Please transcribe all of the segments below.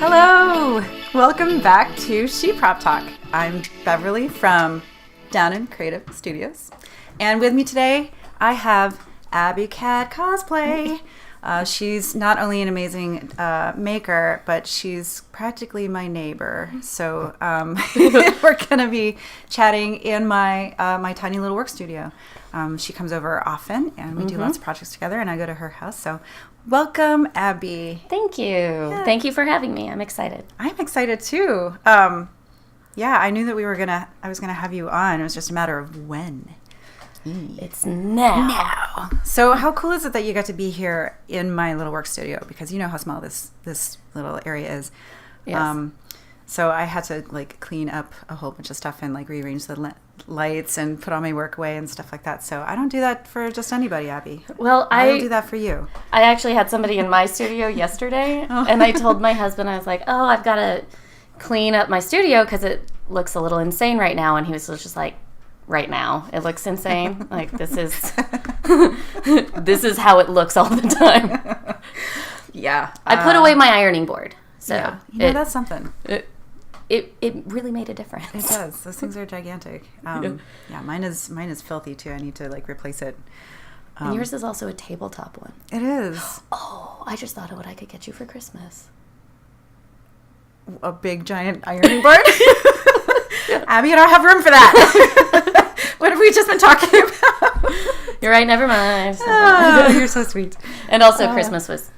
Hello! Welcome back to ShePropTalk. I'm Beverly from Down in Creative Studios. And with me today, I have AbbyCat Cosplay. She's not only an amazing maker, but she's practically my neighbor. So we're going to be chatting in my my tiny little work studio. She comes over often, and we do lots of projects together, and I go to her house. So welcome, Abby. Thank you. Yeah. Thank you for having me. I'm excited. I'm excited, too. I knew that I was gonna have you on. It was just a matter of when. It's now. So how cool is it that you got to be here in my little work studio? Because you know how small this little area is. Yes. So I had to clean up a whole bunch of stuff and rearrange the lights and put all my work away and stuff like that. So I don't do that for just anybody, Abby. Well, I don't do that for you. I actually had somebody in my studio yesterday, and I told my husband, I was like, "Oh, I've got to clean up my studio because it looks a little insane right now." And he was just like, "Right now, it looks insane. This is this is how it looks all the time." Yeah, I put away my ironing board, so yeah. That's something. It really made a difference. It does. Those things are gigantic. Yeah, mine is filthy too. I need to replace it. And yours is also a tabletop one. It is. Oh, I just thought of what I could get you for Christmas. A big giant ironing board? Abby, you don't have room for that. What have we just been talking about? You're right, never mind. Oh, you're so sweet. And also Christmas was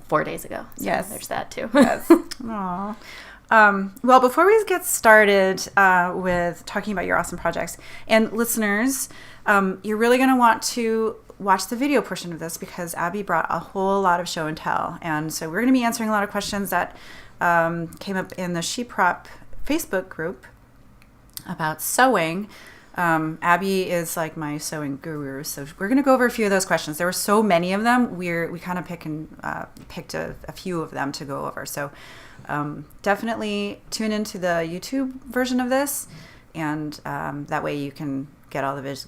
4 days ago. So yes. There's that too. Yes. Aww. Well, before we get started with talking about your awesome projects, and listeners, you're really going to want to watch the video portion of this because Abby brought a whole lot of show and tell. And so we're going to be answering a lot of questions that came up in the SheProp Facebook group about sewing. Abby is my sewing guru, so we're going to go over a few of those questions. There were so many of them. We kind of picked a few of them to go over. So definitely tune into the YouTube version of this, and that way you can get all the good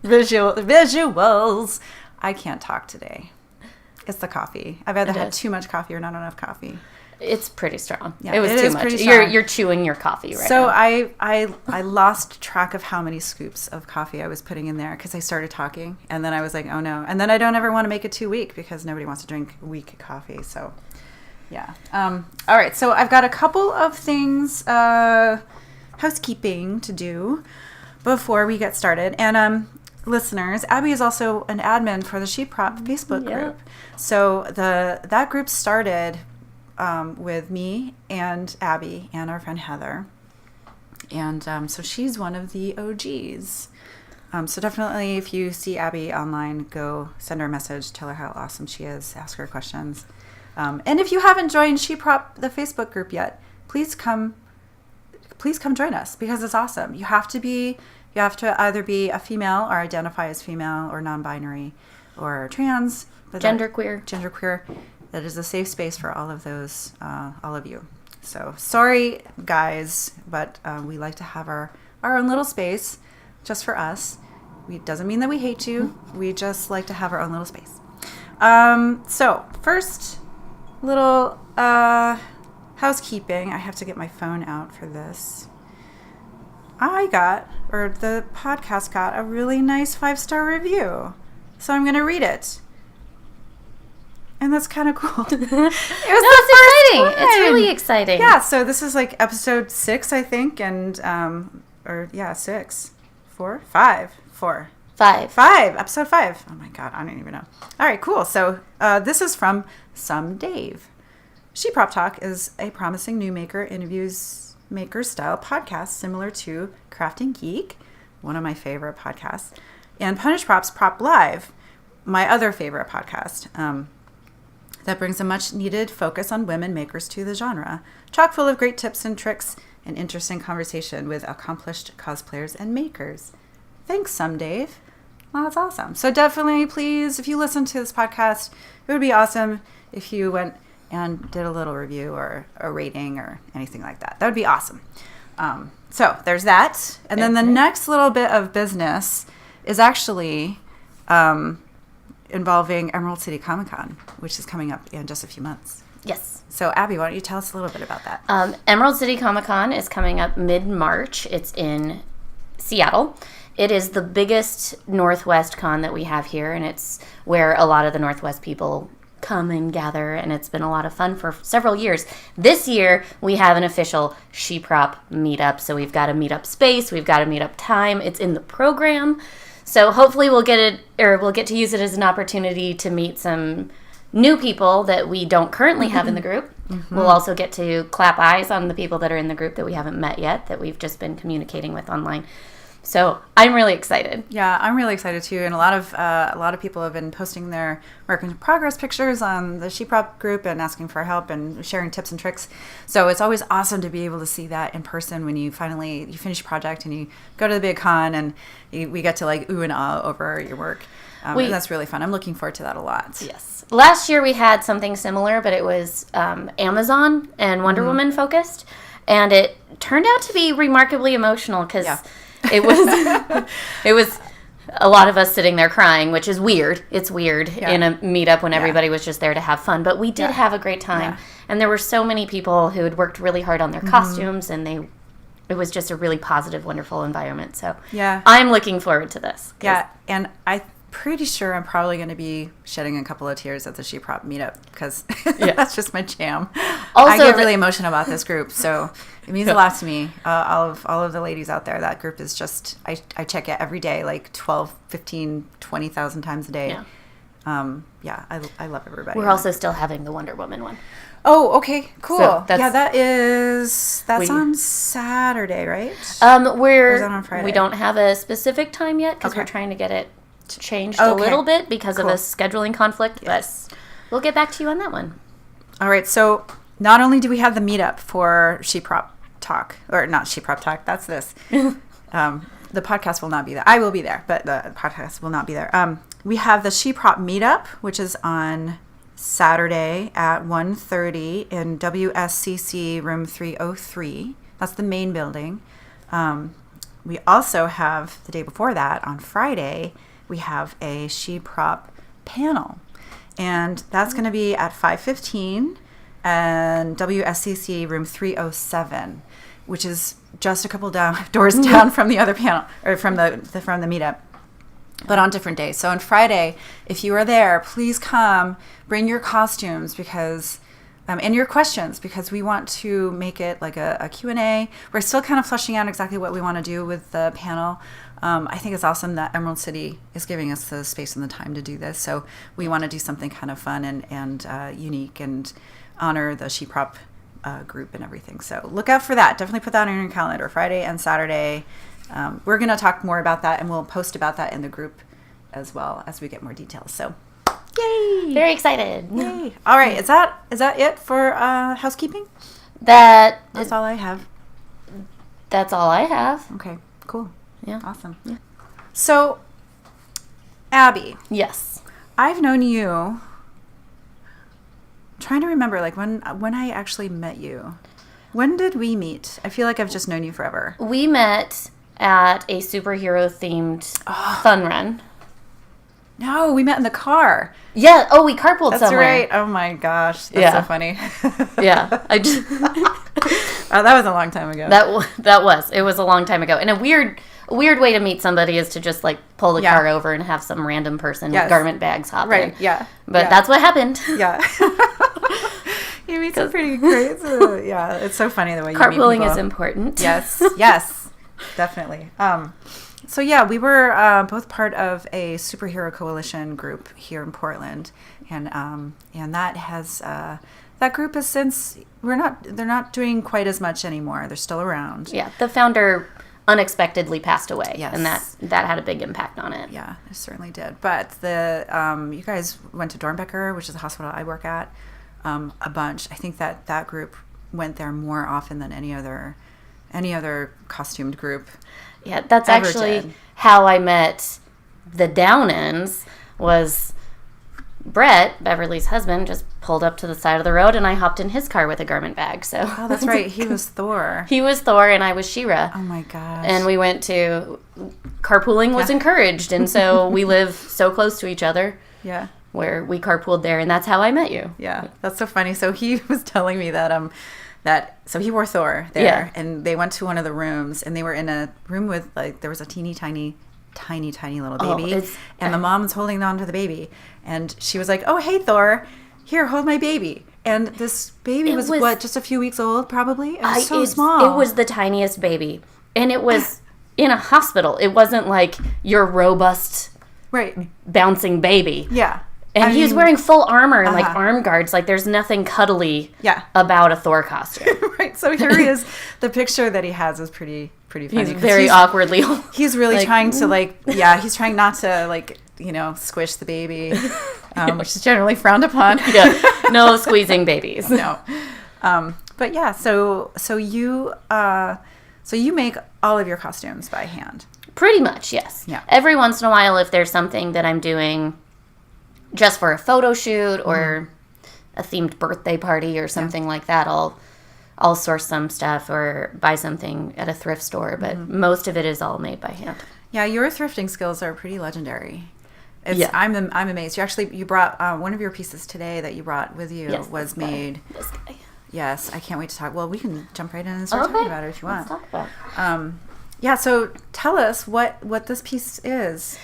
visuals. I can't talk today. It's the coffee. I've either had too much coffee or not enough coffee. It's pretty strong. Yeah, it was too much. You're chewing your coffee right now. So I lost track of how many scoops of coffee I was putting in there because I started talking, and then I was like, oh no. And then I don't ever want to make it too weak because nobody wants to drink weak coffee. So yeah. All right. So I've got a couple of things, housekeeping to do before we get started. And listeners, Abby is also an admin for the SheProp Facebook group. So that group started with me and Abby and our friend Heather. And so she's one of the OGs. So definitely if you see Abby online, go send her a message, tell her how awesome she is, ask her questions. And if you haven't joined SheProp, the Facebook group yet, please come join us because it's awesome. You have to either be a female or identify as female or non-binary or trans. Genderqueer. That is a safe space for all of those, all of you. So sorry, guys, but we like to have our own little space just for us. It doesn't mean that we hate you. We just like to have our own little space. So first, little housekeeping. I have to get my phone out for this. The podcast got a really nice 5-star review. So I'm going to read it. And that's kind of cool. It's exciting. One. It's really exciting. Yeah, so this is episode 6, I think, and 6, 4, 5, 4. 5, episode 5. Oh my God, I don't even know. All right, cool. So this is from Some Dave. ShePropTalk is a promising new maker interviews maker style podcast similar to Crafting Geek, one of my favorite podcasts, and Punish Props Prop Live, my other favorite podcast. That brings a much needed focus on women makers to the genre, chock full of great tips and tricks and interesting conversation with accomplished cosplayers and makers. Thanks, Some Dave. Well, that's awesome. So definitely, please, if you listen to this podcast, it would be awesome if you went and did a little review or a rating or anything like that. That would be awesome. So there's that. And then the next little bit of business is actually involving Emerald City Comic Con, which is coming up in just a few months. Yes. So, Abby, why don't you tell us a little bit about that? Emerald City Comic Con is coming up mid-March. It's in Seattle. It is the biggest Northwest con that we have here, and it's where a lot of the Northwest people come and gather, and it's been a lot of fun for several years. This year, we have an official SheProp meetup, so we've got a meetup space, we've got a meetup time. It's in the program, so hopefully we'll get to use it as an opportunity to meet some new people that we don't currently have in the group. Mm-hmm. We'll also get to clap eyes on the people that are in the group that we haven't met yet, that we've just been communicating with online. So I'm really excited. Yeah, I'm really excited too. And a lot of people have been posting their work in progress pictures on the SheProp group and asking for help and sharing tips and tricks. So it's always awesome to be able to see that in person when you finish a project and you go to the big con and we get to like ooh and ah over your work. And that's really fun. I'm looking forward to that a lot. Yes. Last year we had something similar, but it was Amazon and Wonder Woman focused, and it turned out to be remarkably emotional because it was a lot of us sitting there crying, which is weird. It's weird in a meetup when everybody was just there to have fun, but we did have a great time, and there were so many people who had worked really hard on their costumes, and it was just a really positive, wonderful environment. So I'm looking forward to this. Yeah, and I'm pretty sure I'm probably going to be shedding a couple of tears at the SheProp meetup because that's just my jam. Also, I get really emotional about this group, so it means a lot to me. All of the ladies out there, that group is just, I check it every day, like 12, 15, 20,000 times a day. Yeah. I love everybody. We're also still having the Wonder Woman one. Oh, okay, cool. So that's on Saturday, right? Or is that on Friday? We don't have a specific time yet because we're trying to get it changed a little bit because of a scheduling conflict, but we'll get back to you on that one. All right, so not only do we have the meetup for ShePropTalk, or not ShePropTalk, that's this. The podcast will not be there. I will be there, but the podcast will not be there. We have the SheProp meetup, which is on Saturday at 1:30 in WSCC room 303. That's the main building. We also have, the day before that, on Friday, we have a SheProp panel. And that's going to be at 5:15 and WSCC room 307, which is just a couple doors down from the other panel, or from the meetup, but on different days. So on Friday, if you are there, please come, bring your costumes because and your questions, because we want to make it like a Q&A. We're still kind of fleshing out exactly what we want to do with the panel. I think it's awesome that Emerald City is giving us the space and the time to do this. So we want to do something kind of fun and unique and honor the SheProp group and everything. So look out for that. Definitely put that on your calendar, Friday and Saturday. We're going to talk more about that, and we'll post about that in the group as well as we get more details. So yay! Very excited. Yay! All right, is that it for housekeeping? That's all I have. That's all I have. Okay, cool. Yeah. Awesome. Yeah. So, Abby. Yes. I've known you. I'm trying to remember, like when I actually met you. When did we meet? I feel like I've just known you forever. We met at a superhero-themed fun run. No, we met in the car. Yeah. Oh, we carpooled somewhere. That's right. Oh my gosh, that's so funny. Yeah. I just. Oh, that was a long time ago. It was a long time ago. And a weird way to meet somebody is to just like pull the car over and have some random person with garment bags hop in. Right. Yeah. But that's what happened. Yeah. You meet some pretty great. Yeah, it's so funny the way you meet people. Carpooling is important. Yes. Yes. Definitely. So yeah, we were both part of a superhero coalition group here in Portland, and that has that group has since they're not doing quite as much anymore. They're still around. Yeah, the founder unexpectedly passed away, and that had a big impact on it. Yeah, it certainly did. But you guys went to Dornbecker, which is the hospital I work at, a bunch. I think that group went there more often than any other costumed group. Yeah, that's actually how I met the Downans. Was Brett, Beverly's husband, just pulled up to the side of the road, and I hopped in his car with a garment bag. So that's right. He was Thor. He was Thor, and I was She-Ra. Oh my gosh! And we went to carpooling was encouraged, and so we live so close to each other. Yeah. Where we carpooled there, and that's how I met you. Yeah, that's so funny. So he was telling me that so he wore Thor there, and they went to one of the rooms, and they were in a room with like there was a teeny tiny little baby, and the mom was holding on to the baby, and she was like, "Oh, hey Thor, here, hold my baby." And this baby was what, just a few weeks old, probably? It was so small. It was the tiniest baby, and it was in a hospital. It wasn't like your robust, bouncing baby. Yeah. And he was wearing full armor and, like, arm guards. Like, there's nothing cuddly about a Thor costume. Right. So here he is. The picture that he has is pretty funny. He's very awkwardly. He's really trying to, he's trying not to, squish the baby, which is generally frowned upon. Yeah. No squeezing babies. No. But, yeah, so you make all of your costumes by hand. Pretty much, yes. Yeah. Every once in a while, if there's something that I'm doing just for a photo shoot or a themed birthday party or something like that, I'll source some stuff or buy something at a thrift store, but most of it is all made by hand. Yeah, your thrifting skills are pretty legendary. I'm amazed. You brought one of your pieces today that you brought with you was made. This guy. Yes, I can't wait to talk. Well, we can jump right in and start talking about it if you want. Let's talk about it. So tell us what this piece is.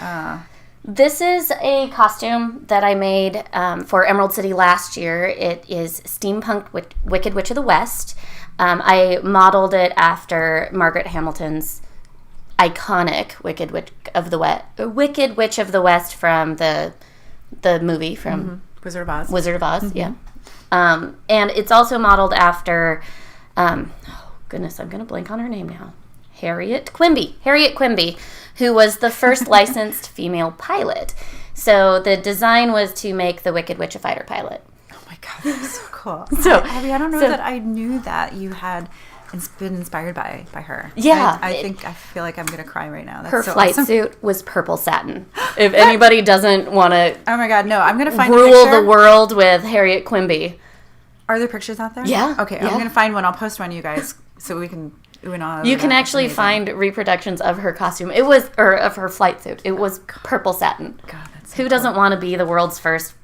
This is a costume that I made for Emerald City last year. It is SteamPunk Wicked Witch of the West. I modeled it after Margaret Hamilton's iconic Wicked Witch of the West from the movie from Wizard of Oz. Wizard of Oz, yeah. And it's also modeled after, oh goodness, I'm going to blank on her name now. Harriet Quimby, who was the first licensed female pilot. So the design was to make the Wicked Witch a fighter pilot. Oh my God, that's so cool. So Abby, I don't know that I knew that you had been inspired by her. Yeah. I feel like I'm going to cry right now. That's her so flight awesome. suit was purple satin. If anybody doesn't want to oh my God, no, I'm going to find rule the world with Harriet Quimby. Are there pictures out there? Yeah. Okay, yeah. I'm going to find one. I'll post one, you guys, so we can... You can actually find reproductions of her costume. Of her flight suit. It was purple satin. God, that's so Who doesn't want to be the world's first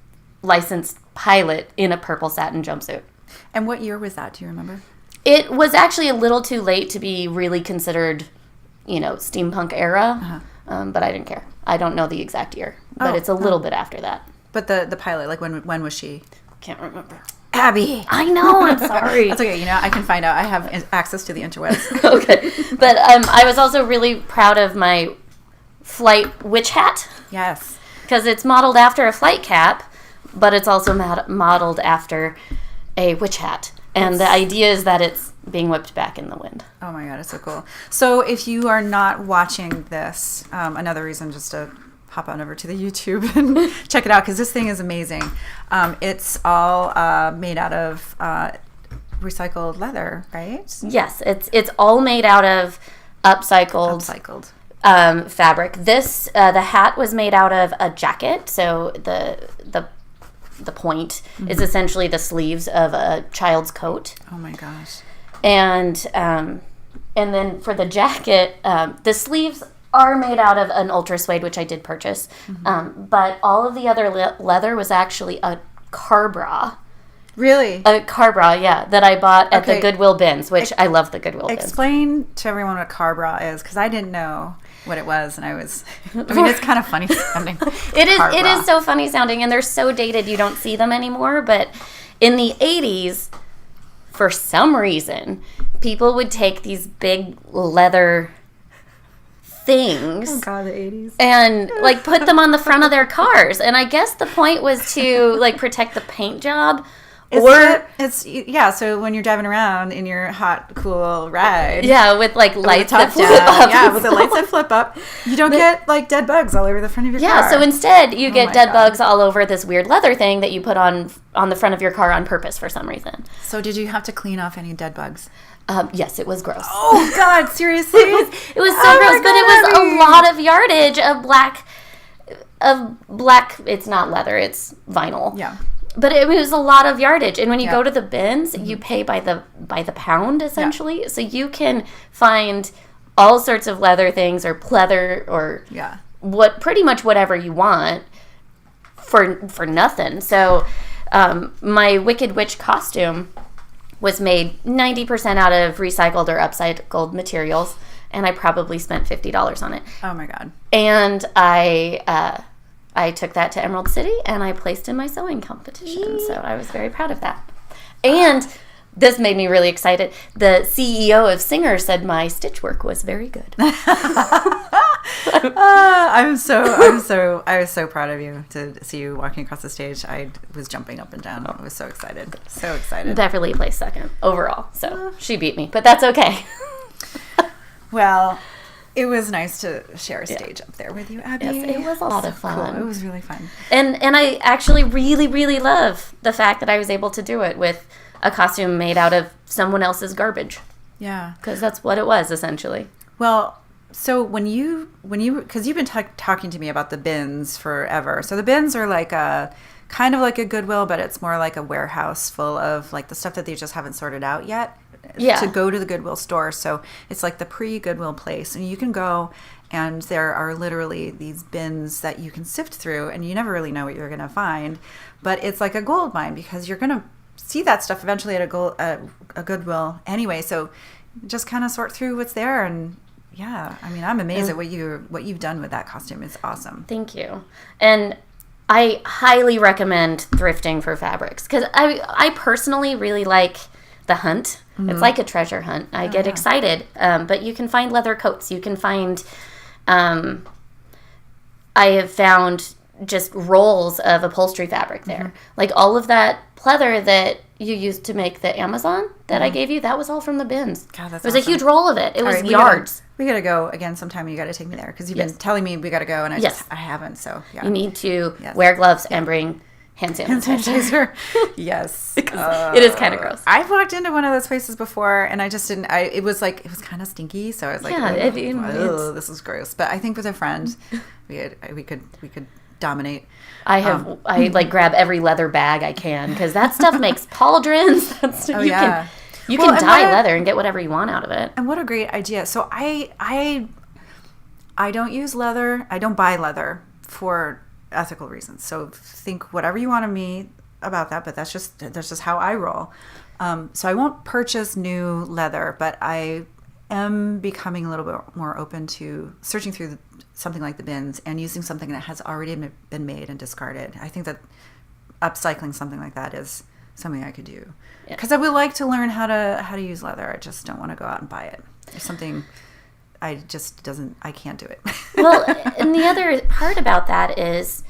licensed pilot in a purple satin jumpsuit? And what year was that? Do you remember? It was actually a little too late to be really considered, steampunk era. But I didn't care. I don't know the exact year, but it's a little bit after that. But the pilot, like when was she? Can't remember. Abby. I know, I'm sorry. That's okay, I can find out. I have access to the interwebs. Okay. But I was also really proud of my flight witch hat. Yes. Because it's modeled after a flight cap, but it's also modeled after a witch hat. And the idea is that it's being whipped back in the wind. Oh my God, it's so cool. So if you are not watching this, another reason just to hop on over to the YouTube and check it out, because this thing is amazing. It's all made out of recycled leather, right? Yes, it's all made out of upcycled fabric. This the hat was made out of a jacket, so the point is essentially the sleeves of a child's coat. Oh my gosh! And then for the jacket, the sleeves are made out of an ultra suede, which I did purchase. But all of the other leather was actually a car bra. Really? A car bra, yeah, that I bought at the Goodwill bins, which I love the Goodwill bins. Explain to everyone what a car bra is, because I didn't know what it was, and it's kind of funny sounding. It is so funny sounding, and they're so dated you don't see them anymore, but in the 80s, for some reason, people would take these big leather things. Oh God, the 80s. And put them on the front of their cars. And I guess the point was to protect the paint job. So when you're driving around in your hot, cool ride. Yeah, with lights that flip up. Yeah, with the lights that flip up. You don't get dead bugs all over the front of your car. Yeah, so instead you get dead bugs all over this weird leather thing that you put on the front of your car on purpose for some reason. So did you have to clean off any dead bugs? Yes, it was gross. Oh God, seriously? It was so gross, but it was a lot of yardage of black. It's not leather, it's vinyl. Yeah. But it was a lot of yardage, and when you go to the bins, you pay by the pound essentially. Yeah. So you can find all sorts of leather things or pleather or pretty much whatever you want for nothing. So my Wicked Witch costume was made 90% out of recycled or upcycled materials, and I probably spent $50 on it. Oh my God. And I took that to Emerald City and I placed in my sewing competition. So I was very proud of that. And this made me really excited. The CEO of Singer said my stitch work was very good. I was so proud of you to see you walking across the stage. I was jumping up and down. I was so excited. So excited. Beverly placed second overall. So she beat me, but that's okay. Well, it was nice to share a stage up there with you, Abby. Yes, it was a lot of fun. Cool. It was really fun. And I actually really, really love the fact that I was able to do it with a costume made out of someone else's garbage. Yeah. Because that's what it was, essentially. Well, so when you, because you've been talking to me about the bins forever. So the bins are like kind of like a Goodwill, but it's more like a warehouse full of like the stuff that they just haven't sorted out yet. Yeah. To go to the Goodwill store. So it's like the pre-Goodwill place. And you can go and there are literally these bins that you can sift through and you never really know what you're going to find. But it's like a gold mine because you're going to see that stuff eventually at a Goodwill anyway. So just kind of sort through what's there. And yeah, I mean, I'm amazed at what you've done with that costume. It's awesome. Thank you. And I highly recommend thrifting for fabrics because I personally really like the hunt. Mm-hmm. It's like a treasure hunt. I get excited. But you can find leather coats. You can find, I have found just rolls of upholstery fabric there. Mm-hmm. Like all of that pleather that you used to make the Amazon that I gave you, that was all from the bins. God, that's There was a huge roll of it. It was right, yards. We gotta go again sometime. You gotta take me there because you've been telling me we gotta go and I haven't. So yeah. You need to wear gloves and bring hand sanitizer. Yes. Because it is kind of gross. I've walked into one of those places before and I just didn't, it was kind of stinky. So I was like, this is gross. But I think with a friend, we could dominate. I like grab every leather bag I can because that stuff makes pauldrons. You can dye leather and get whatever you want out of it. And what a great idea. So I don't use leather. I don't buy leather for ethical reasons. So think whatever you want of me about that, but that's just how I roll. So I won't purchase new leather, but I am becoming a little bit more open to searching through something like the bins and using something that has already been made and discarded. I think that upcycling something like that is something I could do because I would like to learn how to use leather. I just don't want to go out and buy it. There's something I can't do it. Well, and the other part about that is,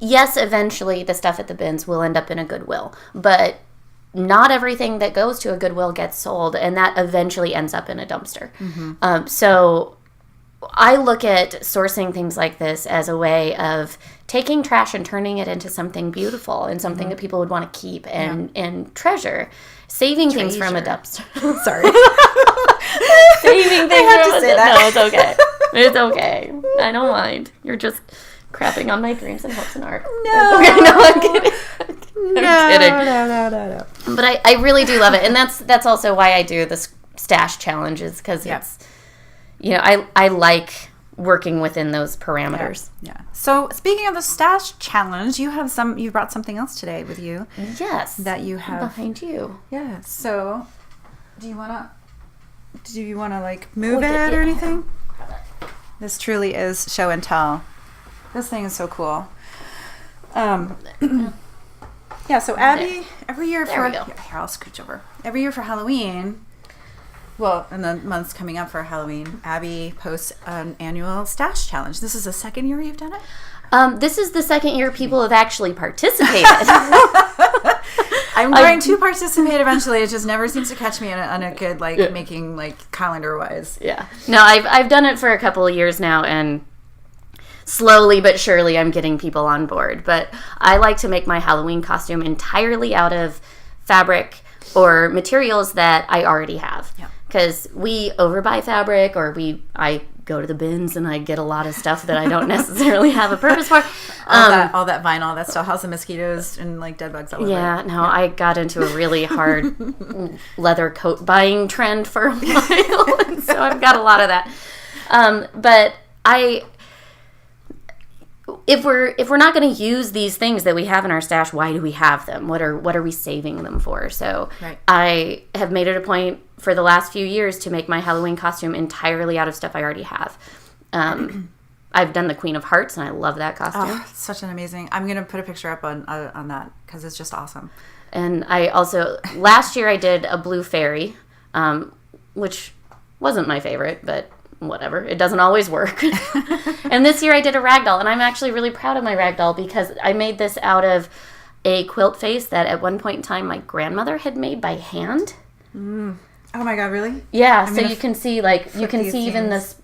yes, eventually the stuff at the bins will end up in a Goodwill, but not everything that goes to a Goodwill gets sold, and that eventually ends up in a dumpster. Mm-hmm. So I look at sourcing things like this as a way of taking trash and turning it into something beautiful and something that people would want to keep and treasure. Saving things from a dumpster. Sorry. Saving things from a dumpster. No, it's okay. It's okay. I don't mind. You're just crapping on my dreams and hopes and art. No. Okay, no, I'm kidding. I'm kidding. No. But I really do love it. And that's also why I do the stash challenges because it's, I like working within those parameters. Yeah. So speaking of the stash challenge, you brought something else today with you. Yes. That you have behind you. Yeah. So do you wanna like move it or anything? This truly is show and tell. This thing is so cool. Yeah, so Abby, every year here, I'll scooch over. Every year for Halloween, well, in the months coming up for Halloween, Abby posts an annual stash challenge. This is the second year you've done it? This is the second year people have actually participated. I'm going to participate eventually. It just never seems to catch me on a good, making, calendar-wise. Yeah. No, I've done it for a couple of years now, and slowly but surely I'm getting people on board. But I like to make my Halloween costume entirely out of fabric or materials that I already have. Because we overbuy fabric, or I go to the bins and I get a lot of stuff that I don't necessarily have a purpose for. All that vinyl that still has the mosquitoes and dead bugs all over. I got into a really hard leather coat buying trend for a while, and so I've got a lot of that. But if we're not going to use these things that we have in our stash, why do we have them? What are we saving them for? So I have made it a point for the last few years to make my Halloween costume entirely out of stuff I already have. I've done the Queen of Hearts, and I love that costume. Oh, it's such an amazing. I'm gonna put a picture up on that because it's just awesome. And I also last year I did a blue fairy, which wasn't my favorite, but whatever. It doesn't always work. And this year I did a ragdoll, and I'm actually really proud of my ragdoll because I made this out of a quilt face that at one point in time my grandmother had made by hand. Oh my God, really? Yeah, so you can see even this.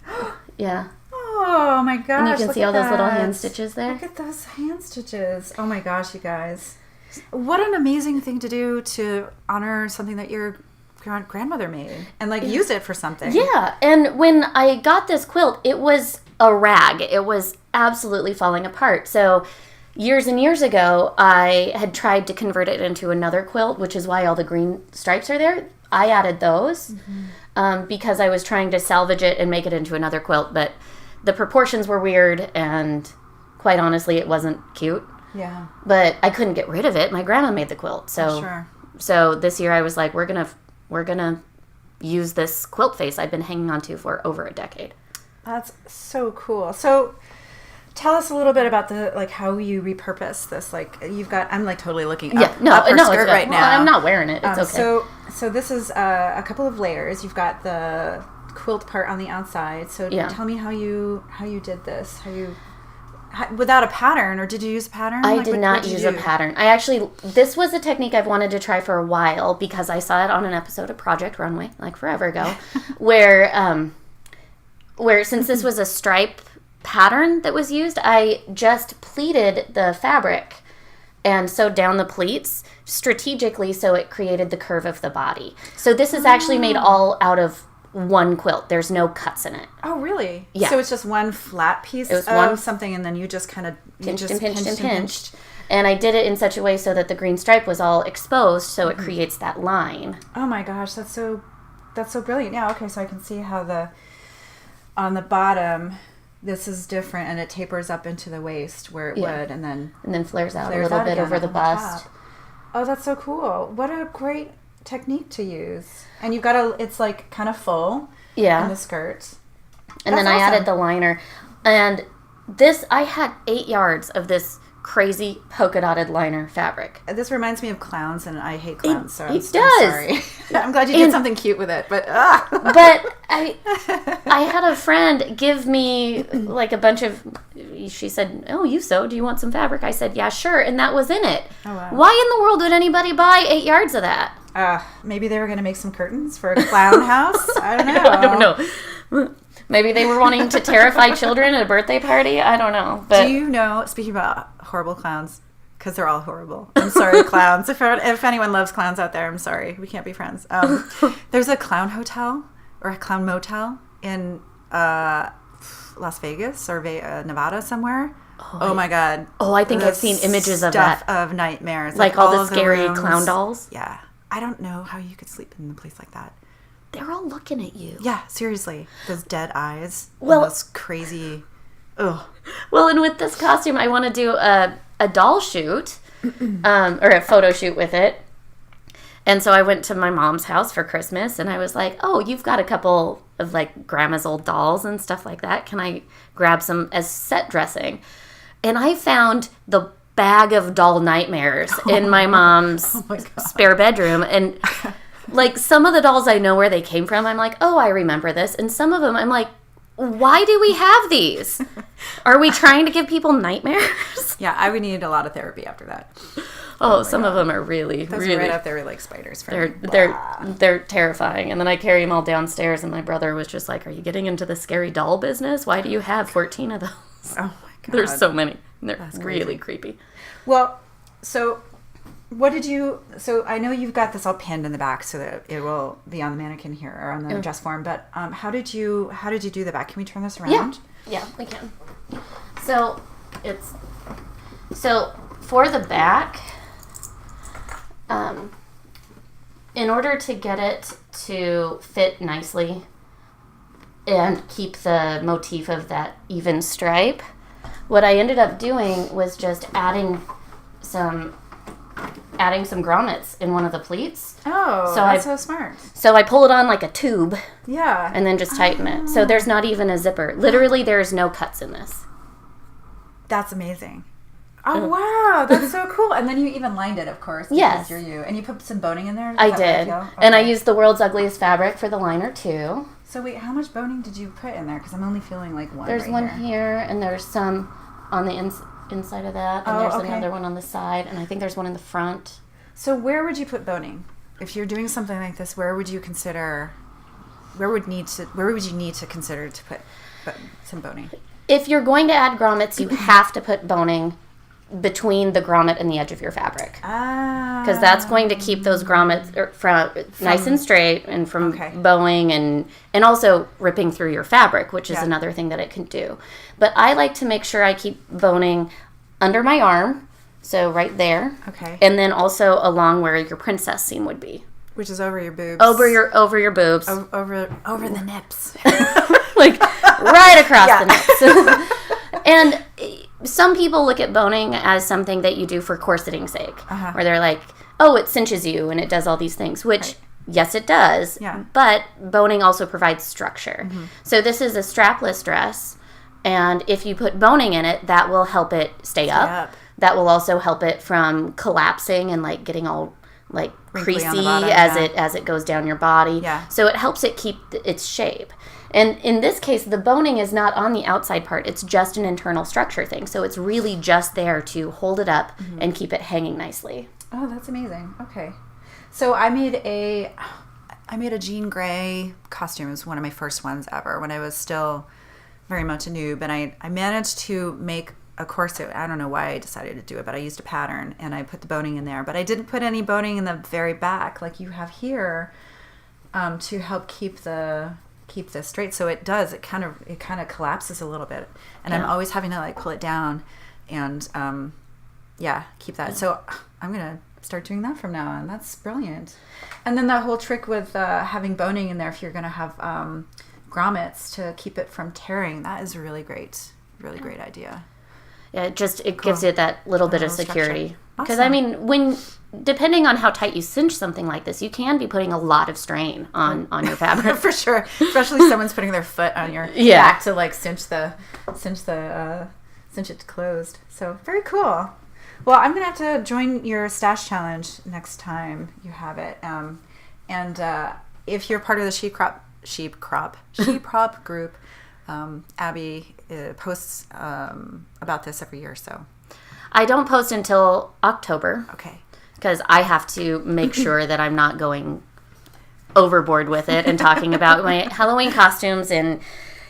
Yeah. Oh my gosh. And you can see all those little hand stitches there. Look at those hand stitches. Oh my gosh, you guys. What an amazing thing to do to honor something that your grandmother made and use it for something. Yeah, and when I got this quilt, it was a rag. It was absolutely falling apart. So years and years ago, I had tried to convert it into another quilt, which is why all the green stripes are there. I added those because I was trying to salvage it and make it into another quilt, but the proportions were weird, and quite honestly, it wasn't cute. Yeah. But I couldn't get rid of it. My grandma made the quilt, so this year I was like, we're gonna use this quilt face I've been hanging on to for over a decade. That's so cool. So tell us a little bit about how you repurpose this. You've got, I'm totally looking up, up her skirt right now. I'm not wearing it. It's okay. So this is a couple of layers. You've got the quilt part on the outside. So tell me how you did this. Without a pattern, or did you use a pattern? I did not use a pattern. This was a technique I've wanted to try for a while because I saw it on an episode of Project Runway, forever ago, where since this was a stripe pattern that was used, I just pleated the fabric and sewed down the pleats strategically so it created the curve of the body. So this is actually made all out of one quilt. There's no cuts in it. Oh, really? Yeah. So it's just one flat piece of something, and then you just kind of pinched. And I did it in such a way so that the green stripe was all exposed, so it creates that line. Oh my gosh, that's so brilliant. Yeah, okay, so I can see how on the bottom, this is different, and it tapers up into the waist where it would, and then flares out a little bit over the bust. Oh, that's so cool. What a great technique to use. And you've got it's kind of full in the skirt. And then I added the liner. And I had 8 yards of this crazy polka dotted liner fabric. This reminds me of clowns, and I hate clowns, so I'm does. sorry. I'm glad you did something cute with it, but But I had a friend give me a bunch of, she said, "Oh, you sewed, do you want some fabric?" I said, "Yeah, sure," and that was in it. Oh, wow. Why in the world would anybody buy 8 yards of that? Maybe they were going to make some curtains for a clown house. I don't know. I don't know. Maybe they were wanting to terrify children at a birthday party. I don't know. But do you know, speaking about horrible clowns, because they're all horrible. I'm sorry, clowns. If anyone loves clowns out there, I'm sorry. We can't be friends. There's a clown hotel or a clown motel in Las Vegas or Nevada somewhere. Oh my God. Oh, I think I've seen images of that. Stuff of nightmares. All the scary clown dolls? Yeah. I don't know how you could sleep in a place like that. They're all looking at you. Yeah, seriously. Those dead eyes. Those crazy... Ugh. Well, and with this costume, I want to do a doll shoot, or a photo shoot with it. And so I went to my mom's house for Christmas, and I was like, "Oh, you've got a couple of grandma's old dolls and stuff like that. Can I grab some as set dressing?" And I found the bag of doll nightmares in my mom's spare bedroom, and some of the dolls I know where they came from. I'm like, "Oh, I remember this," and some of them I'm like, why do we have these? Are we trying to give people nightmares? Yeah, I would need a lot of therapy after that. Oh, some of them are really, those really are right up there with like spiders. They're terrifying. And then I carry them all downstairs, and my brother was just like, "Are you getting into the scary doll business? Why do you have 14 of those?" Oh my god, there's so many. They're really creepy. Well, so what did you? So I know you've got this all pinned in the back so that it will be on the mannequin here or on the dress form. But how did you do the back? Can we turn this around? Yeah, we can. So for the back, in order to get it to fit nicely and keep the motif of that even stripe, what I ended up doing was just adding some grommets in one of the pleats. Oh, so that's so smart. So I pull it on like a tube. Yeah. And then just tighten it. So there's not even a zipper. Literally, there's no cuts in this. That's amazing. Oh, wow. That's so cool. And then you even lined it, of course. Yes. You're you. And you put some boning in there? I did. Okay. And I used the world's ugliest fabric for the liner, too. So wait, how much boning did you put in there? Because I'm only feeling like one. There's one here, and there's some on the inside of that. And there's another one on the side. And I think there's one in the front. So where would you put boning? If you're doing something like this, where would you need to consider to put some boning? If you're going to add grommets, you have to put boning between the grommet and the edge of your fabric. Because that's going to keep those grommets from nice and straight and from bowing and also ripping through your fabric, which is another thing that it can do. But I like to make sure I keep boning under my arm, so right there. Okay. And then also along where your princess seam would be. Which is over your boobs. Over your boobs. Over the nips. Like right across the nips. And some people look at boning as something that you do for corseting sake, where they're like, oh, it cinches you and it does all these things, which, yes, it does, but boning also provides structure. Mm-hmm. So this is a strapless dress, and if you put boning in it, that will help it stay up. That will also help it from collapsing and like getting all like creasy bottom, as it goes down your body. Yeah. So it helps it keep its shape. And in this case, the boning is not on the outside part. It's just an internal structure thing. So it's really just there to hold it up and keep it hanging nicely. Oh, that's amazing. Okay. So I made a jean gray costume. It was one of my first ones ever when I was still very much a noob. And I managed to make a corset. I don't know why I decided to do it, but I used a pattern and I put the boning in there. But I didn't put any boning in the very back like you have here to help keep this straight. So it does. It kind of collapses a little bit, and I'm always having to like pull it down and keep that. So I'm gonna start doing that from now on. That's brilliant. And then that whole trick with having boning in there, if you're gonna have grommets to keep it from tearing, that is a really great idea. Yeah, it gives it that little bit of security. Because I mean, depending on how tight you cinch something like this, you can be putting a lot of strain on your fabric. For sure. Especially someone's putting their foot on your back to like cinch it closed. So very cool. Well, I'm gonna have to join your stash challenge next time you have it. And if you're part of the SheProp group, Abby posts about this every year. So I don't post until October. Okay. Because I have to make sure that I'm not going overboard with it and talking about my Halloween costumes in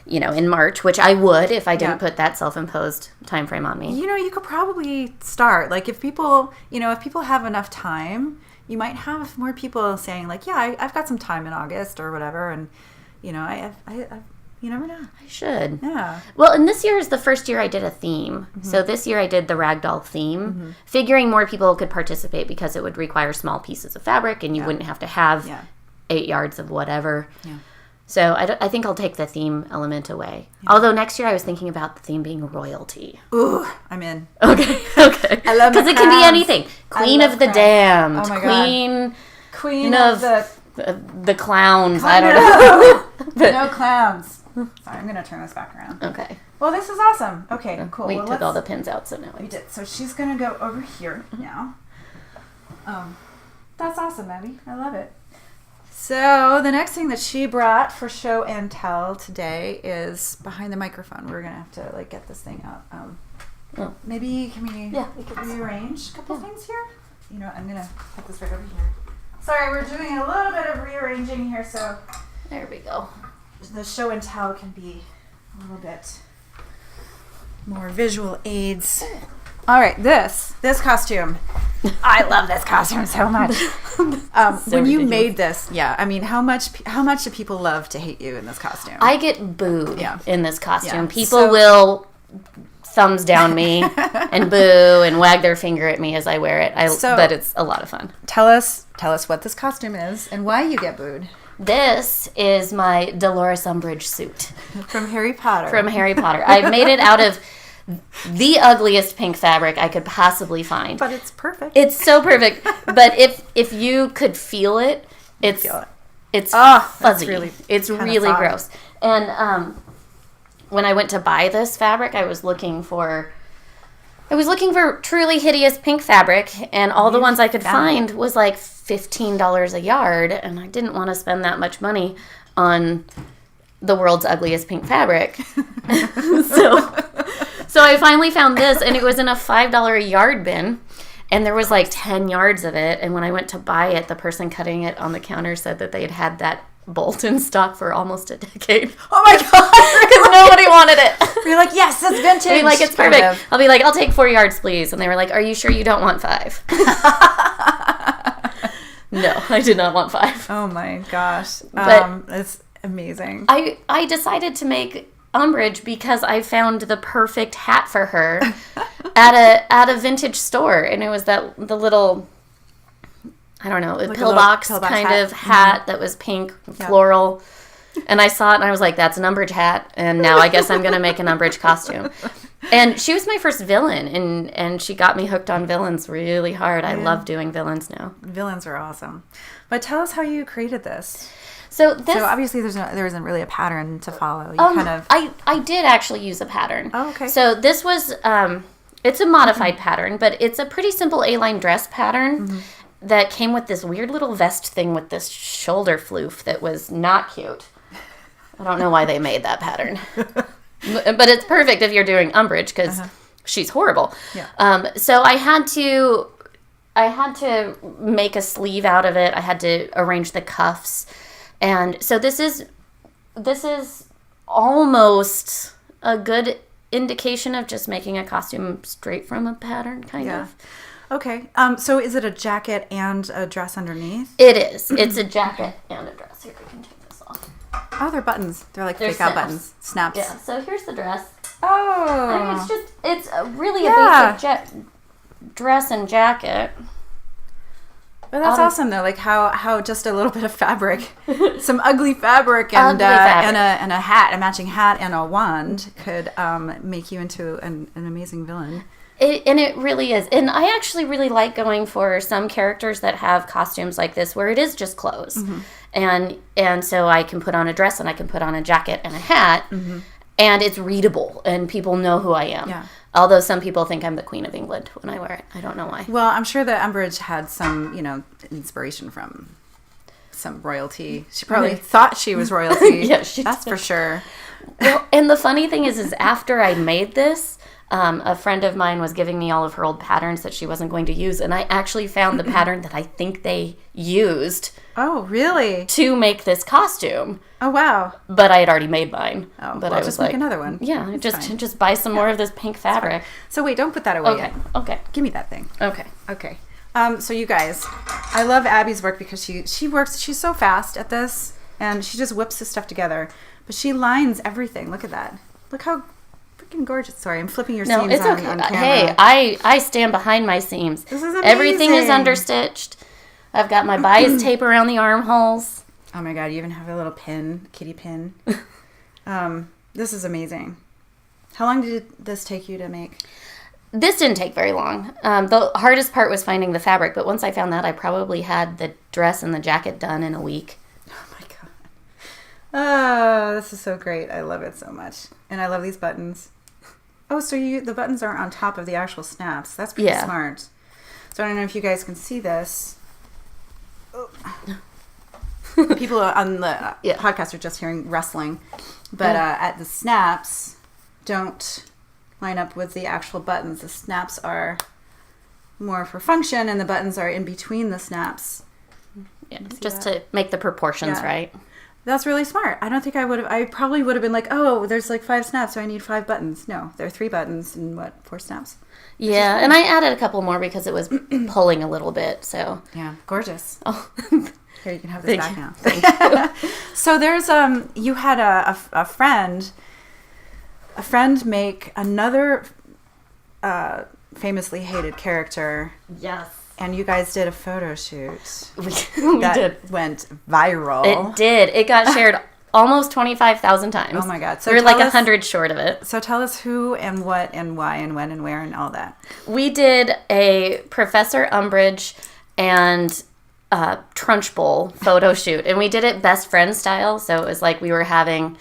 March, which I would if I didn't put that self-imposed time frame on me. You could probably start. Like if people have enough time, you might have more people saying like, yeah, I've got some time in August or whatever, and you never know. I should. Yeah. Well, and this year is the first year I did a theme. Mm-hmm. So this year I did the ragdoll theme, figuring more people could participate because it would require small pieces of fabric and you wouldn't have to have 8 yards of whatever. Yeah. So I think I'll take the theme element away. Yeah. Although next year I was thinking about the theme being royalty. Ooh, I'm in. Okay. I love because it can be anything. Queen of the Damned. Oh my God. Queen of the clowns. I don't know. No clowns. Sorry, I'm going to turn this back around. Okay. Well, this is awesome. Okay, cool. We took all the pins out, so now we did. So she's going to go over here now. That's awesome, Abby. I love it. So the next thing that she brought for show and tell today is behind the microphone. We're going to have to like get this thing out. Maybe can we rearrange a couple things here? You know what? I'm going to put this right over here. Sorry, we're doing a little bit of rearranging here, so there we go. The show and tell can be a little bit more visual aids. All right, this costume. I love this costume so much. When you made this, I mean, how much do people love to hate you in this costume? I get booed in this costume. People will thumbs down me and boo and wag their finger at me as I wear it. But it's a lot of fun. Tell us what this costume is and why you get booed. This is my Dolores Umbridge suit. From Harry Potter. I made it out of the ugliest pink fabric I could possibly find. But it's perfect. It's so perfect. But if you could feel it, it's fuzzy. It's really gross. And when I went to buy this fabric, I was looking for truly hideous pink fabric, and all the ones I could find was like $15 a yard, and I didn't want to spend that much money on the world's ugliest pink fabric. So I finally found this, and it was in a $5 a yard bin, and there was like 10 yards of it, and when I went to buy it, the person cutting it on the counter said that they had that bolt in stock for almost a decade. Oh my god! Because nobody wanted it. You're like, yes, that's vintage. I'll be like, it's perfect. I'll be like, I'll take 4 yards, please. And they were like, are you sure you don't want 5? No, I did not want 5. Oh my gosh. But it's amazing. I decided to make Umbridge because I found the perfect hat for her at a vintage store, and it was the little, I don't know, like pillbox kind of hat that was pink, floral. And I saw it and I was like, that's an Umbridge hat. And now I guess I'm going to make an Umbridge costume. And she was my first villain, and she got me hooked on villains really hard. I love doing villains now. Villains are awesome. But tell us how you created this. So obviously there isn't really a pattern to follow. You kind of... I did actually use a pattern. Oh, okay. So this was, it's a modified pattern, but it's a pretty simple A-line dress pattern that came with this weird little vest thing with this shoulder floof that was not cute. I don't know why they made that pattern. But it's perfect if you're doing Umbridge because she's horrible. Yeah. So I had to make a sleeve out of it. I had to arrange the cuffs. And so this is almost a good indication of just making a costume straight from a pattern, kind of. Okay. So is it a jacket and a dress underneath? It is. It's a jacket and a dress. Here, we can take this off. Oh, they're buttons. They're like fake snaps. out buttons. Snaps. Yeah. So here's the dress. Oh. I mean, it's really a basic dress and jacket. But that's awesome though, like how just a little bit of fabric, some ugly fabric and a hat, a matching hat and a wand could make you into an amazing villain. It really is. And I actually really like going for some characters that have costumes like this where it is just clothes. And so I can put on a dress and I can put on a jacket and a hat and it's readable and people know who I am. Yeah. Although some people think I'm the Queen of England when I wear it. I don't know why. Well, I'm sure that Umbridge had some, inspiration from some royalty. She probably thought she was royalty. That's for sure. Well, and the funny thing is after I made this, a friend of mine was giving me all of her old patterns that she wasn't going to use, and I actually found the pattern that I think they used. Oh, really? To make this costume. Oh, wow. But I had already made mine. Oh, but well, I was just like, make another one. Yeah, just buy some more of this pink fabric. So wait, don't put that away yet. Okay. Give me that thing. Okay. So you guys, I love Abby's work because she works, she's so fast at this, and she just whips this stuff together. But she lines everything. Look at that. Look how freaking gorgeous. Sorry, I'm flipping your seams on camera. Hey, I stand behind my seams. This is amazing. Everything is understitched. I've got my bias tape around the armholes. Oh my god, you even have a little pin, kitty pin. This is amazing. How long did this take you to make? This didn't take very long. The hardest part was finding the fabric, but once I found that, I probably had the dress and the jacket done in a week. Oh my god. Oh, this is so great. I love it so much. And I love these buttons. Oh, so the buttons aren't on top of the actual snaps. That's pretty smart. So I don't know if you guys can see this. Oh. People on the podcast are just hearing rustling. But at the snaps don't line up with the actual buttons. The snaps are more for function, and the buttons are in between the snaps. Yeah, just to make the proportions right. That's really smart. I don't think I would have. I probably would have been like, oh, there's like 5 snaps, so I need 5 buttons. No, there are 3 buttons and 4 snaps. Yeah, and I added a couple more because it was pulling a little bit. So yeah, gorgeous. Oh. Here, you can have this back now. Thank you. So there's you had a friend make another famously hated character. Yes. And you guys did a photo shoot. We did. Went viral. It did. It got shared almost 25,000 times. Oh my God. So we were like 100 short of it. So tell us who and what and why and when and where and all that. We did a Professor Umbridge and Trunchbull photo shoot, and we did it best friend style. So it was like we were having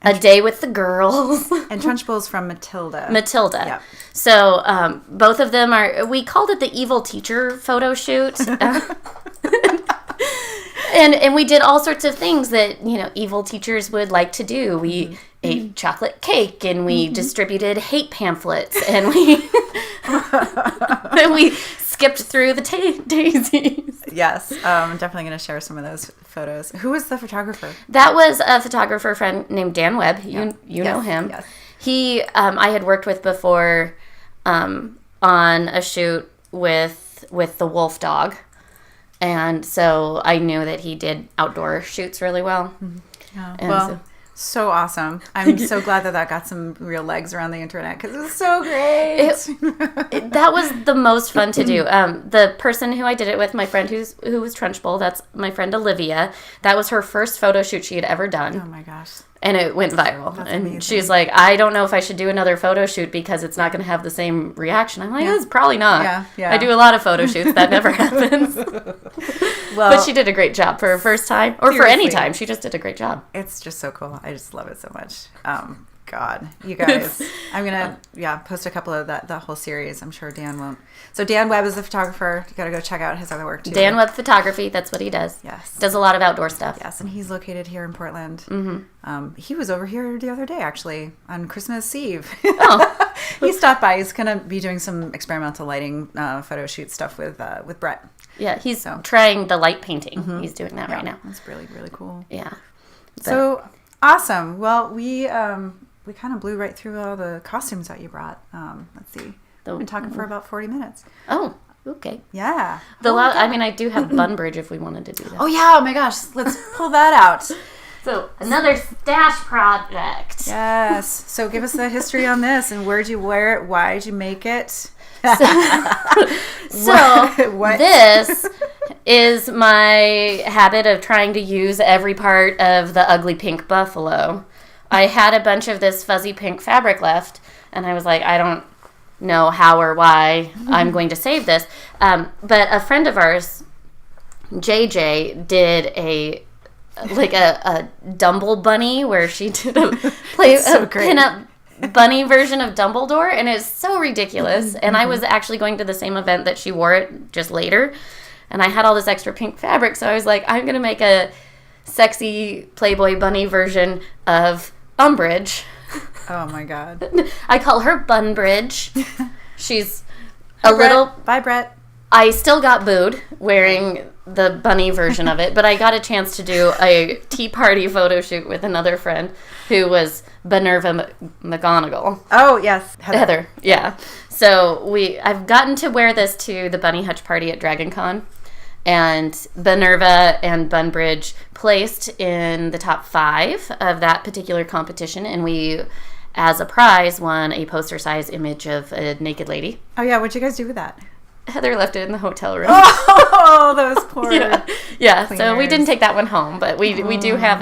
a day with the girls. And Trunchbull's from Matilda. Yep. So both of them we called it the evil teacher photo shoot. And we did all sorts of things that, evil teachers would like to do. We ate chocolate cake, and we distributed hate pamphlets, and we skipped through the daisies. Yes, I'm definitely going to share some of those photos. Who was the photographer? That was a photographer friend named Dan Webb. You know him. Yes. He, I had worked with before on a shoot with the wolf dog. And so I knew that he did outdoor shoots really well. Yeah. So awesome. I'm so glad that got some real legs around the internet because it was so great. That was the most fun to do. The person who I did it with, my friend who was Trunchbull, that's my friend Olivia. That was her first photo shoot she had ever done. Oh my gosh. And it went viral. That's and amazing. She's like, I don't know if I should do another photo shoot because it's not going to have the same reaction. I'm like, it's probably not. Yeah. I do a lot of photo shoots. That never happens. But she did a great job for her first time. Or for any time. She just did a great job. It's just so cool. I just love it so much. God, you guys. I'm going to, post a couple of the whole series. I'm sure Dan won't. So Dan Webb is the photographer. You got to go check out his other work, too. Dan Webb Photography. That's what he does. Yes. Does a lot of outdoor stuff. Yes, and he's located here in Portland. Mm-hmm. He was over here the other day, actually, on Christmas Eve. Oh. He stopped by. He's going to be doing some experimental lighting photo shoot stuff with Brett. Yeah, he's trying the light painting. Mm-hmm. He's doing that right now. That's really, really cool. Yeah. So, awesome. Well, we kind of blew right through all the costumes that you brought. Let's see. We've been talking for about 40 minutes. Oh, okay. Yeah. I do have Bunbridge if we wanted to do that. Oh, yeah. Oh, my gosh. Let's pull that out. So, another stash project. Yes. So, give us the history on this, and where'd you wear it? Why'd you make it? This is my habit of trying to use every part of the ugly pink buffalo. I had a bunch of this fuzzy pink fabric left, and I was like, I don't know how or why I'm going to save this. But a friend of ours, JJ, did a Dumble bunny where she did a pin-up bunny version of Dumbledore, and it's so ridiculous. And I was actually going to the same event that she wore it just later, and I had all this extra pink fabric, so I was like, I'm going to make a sexy Playboy bunny version of Umbridge. Oh my God. I call her Bunbridge. She's Bye, Brett. I still got booed wearing the bunny version of it, but I got a chance to do a tea party photo shoot with another friend who was Minerva McGonagall. Oh, yes. Heather, yeah. So I've gotten to wear this to the Bunny Hutch party at DragonCon, and Minerva and Bunbridge placed in the top 5 of that particular competition, and we, as a prize, won a poster-size image of a naked lady. Oh, yeah. What'd you guys do with that? Heather left it in the hotel room. Oh, those poor yeah. So we didn't take that one home, but we do have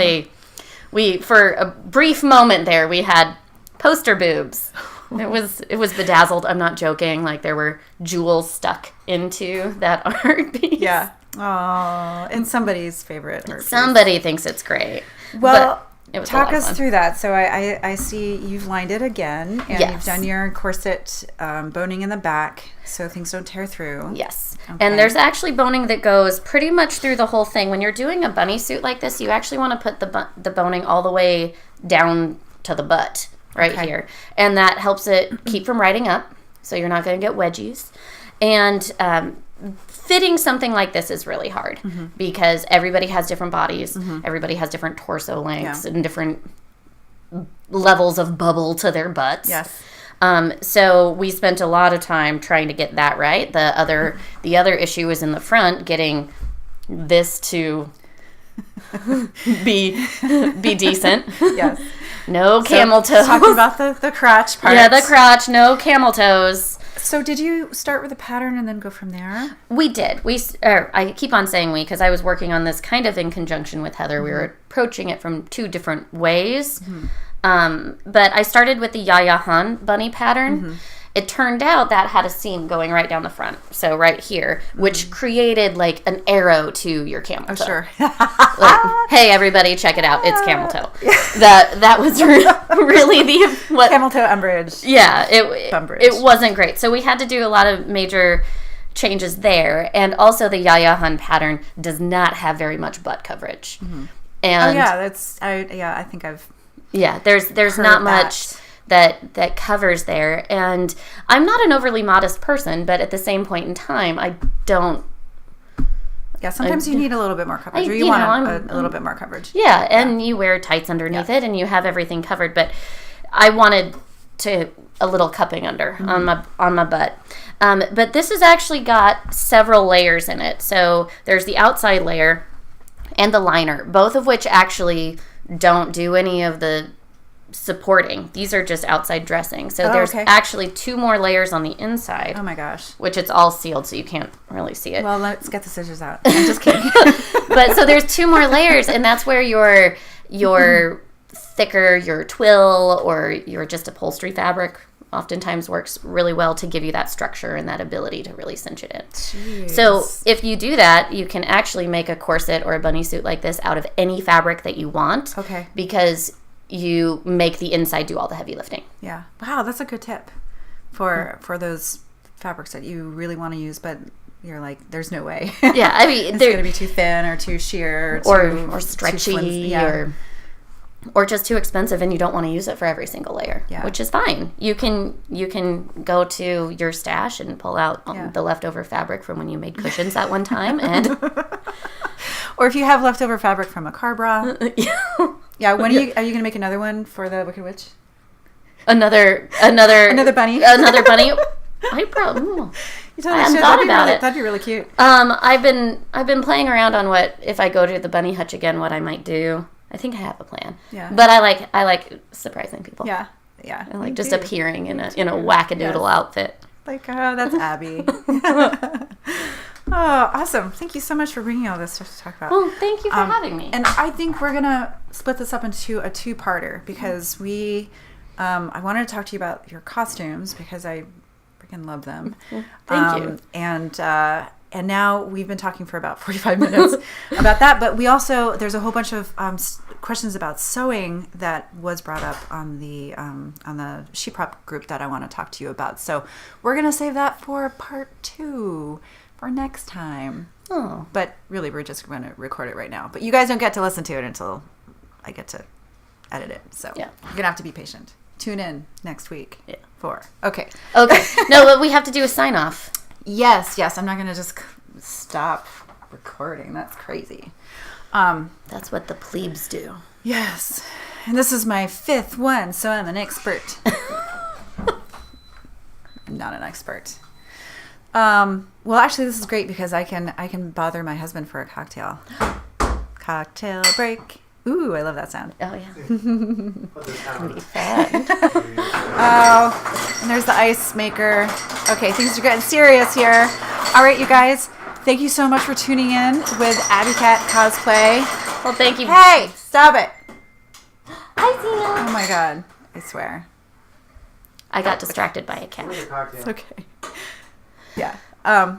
for a brief moment there, we had poster boobs. It was bedazzled. I'm not joking. Like, there were jewels stuck into that art piece. Yeah. Oh, and somebody's favorite art piece. Somebody thinks it's great. Well, it was talk us through that. So I see you've lined it again, and yes. You've done your corset boning in the back so things don't tear through. Yes. Okay. And there's actually boning that goes pretty much through the whole thing. When you're doing a bunny suit like this, you actually want to put the boning all the way down to the butt right here. And that helps it keep from riding up, so you're not going to get wedgies. And fitting something like this is really hard because everybody has different bodies. Everybody has different torso lengths and different levels of bubble to their butts. Yes. So we spent a lot of time trying to get that right. The other issue was in the front, getting this to be decent. Yes. No camel toes. Talking about the crotch part. Yeah, the crotch, no camel toes. So did you start with a pattern and then go from there? We did. I keep on saying we because I was working on this kind of in conjunction with Heather. Mm-hmm. We were approaching it from 2 different ways. Mm-hmm. But I started with the Yaya Han bunny pattern. Mm-hmm. It turned out that had a seam going right down the front, so right here, which created like an arrow to your camel toe. Oh, sure. Like, hey, everybody, check it out. It's camel toe. That was really the camel toe Umbridge. Yeah, it wasn't great. So we had to do a lot of major changes there, and also the Yaya Han pattern does not have very much butt coverage. Mm-hmm. And I think I've there's not much that covers there, and I'm not an overly modest person, but at the same point in time, I don't. Yeah, sometimes you need a little bit more coverage, or you want a little bit more coverage. Yeah, and you wear tights underneath it, and you have everything covered. But I wanted a little cupping under on my butt. But this has actually got several layers in it. So there's the outside layer and the liner, both of which actually don't do any of the supporting. These are just outside dressing. So there's actually 2 more layers on the inside. Oh my gosh. Which it's all sealed, so you can't really see it. Well, let's get the scissors out. I'm just kidding. But so there's 2 more layers, and that's where your thicker, your twill, or your just upholstery fabric oftentimes works really well to give you that structure and that ability to really cinch it in. Jeez. So if you do that, you can actually make a corset or a bunny suit like this out of any fabric that you want. Okay. Because you make the inside do all the heavy lifting. Yeah. Wow, that's a good tip for those fabrics that you really want to use, but you're like, there's no way. Yeah, I mean, it's going to be too thin or too sheer or stretchy or just too expensive, and you don't want to use it for every single layer, which is fine. You can go to your stash and pull out the leftover fabric from when you made cushions that one time, and or if you have leftover fabric from a car bra. Yeah, when are you going to make another one for the Wicked Witch? Another bunny. Another bunny. I hadn't thought about it. That'd be really cute. I've been playing around on what if I go to the bunny hutch again, what I might do. I think I have a plan. Yeah. But I like surprising people. Yeah. Yeah. I like just appearing in a wackadoodle outfit. Like, oh, that's Abby. Oh, awesome. Thank you so much for bringing all this stuff to talk about. Well, thank you for having me. And I think we're going to split this up into a 2-parter because I wanted to talk to you about your costumes because I freaking love them. Thank you. And now we've been talking for about 45 minutes about that, but there's a whole bunch of questions about sewing that was brought up on the SheProp group that I want to talk to you about. So we're going to save that for part 2 for next time. Oh. But really, we're just going to record it right now. But you guys don't get to listen to it until I get to edit it. So you're going to have to be patient. Tune in next week for. Okay. No, but we have to do a sign off. Yes. I'm not going to just stop recording. That's crazy. That's what the plebes do. Yes. And this is my 5th one, so I'm an expert. I'm not an expert. Well, actually, this is great because I can bother my husband for a cocktail. Cocktail break. Ooh, I love that sound. Oh, yeah. It's going to be fun. Oh, and there's the ice maker. Okay, things are getting serious here. All right, you guys. Thank you so much for tuning in with AbbyCat Cosplay. Well, thank you. Hey, stop it. Hi, Zena. Oh, my God. I swear. I got distracted by a cat. It's okay. Yeah.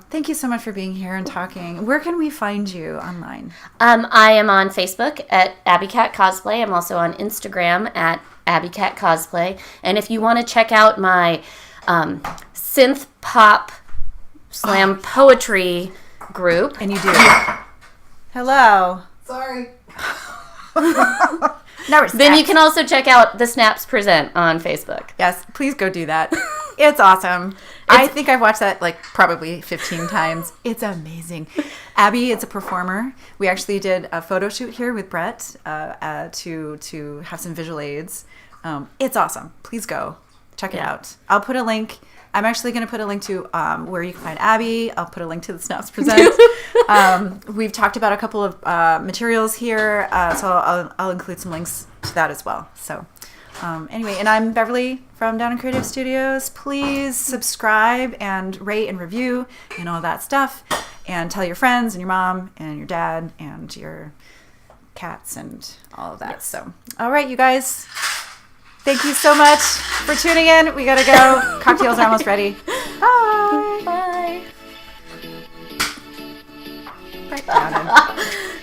Thank you so much for being here and talking. Where can we find you online? I am on Facebook at AbbyCat Cosplay. I'm also on Instagram at AbbyCat Cosplay. And if you want to check out my synth pop slam poetry group. And you do. Hello. Sorry. Then you can also check out the Snaps Present on Facebook. Yes, please go do that. It's awesome. I think I've watched that like probably 15 times. It's amazing. Abby is a performer. We actually did a photo shoot here with Brett to have some visual aids. It's awesome. Please go check it out. I'll put a link. I'm actually going to put a link to where you can find Abby. I'll put a link to the Snaps Present. We've talked about a couple of materials here, so I'll include some links to that as well. So Anyway, and I'm Beverly from Down in Creative Studios. Please subscribe and rate and review and all that stuff. And tell your friends and your mom and your dad and your cats and all of that. Yes. So, all right, you guys. Thank you so much for tuning in. We gotta go. Cocktails are almost ready. Bye. Bye. Right down.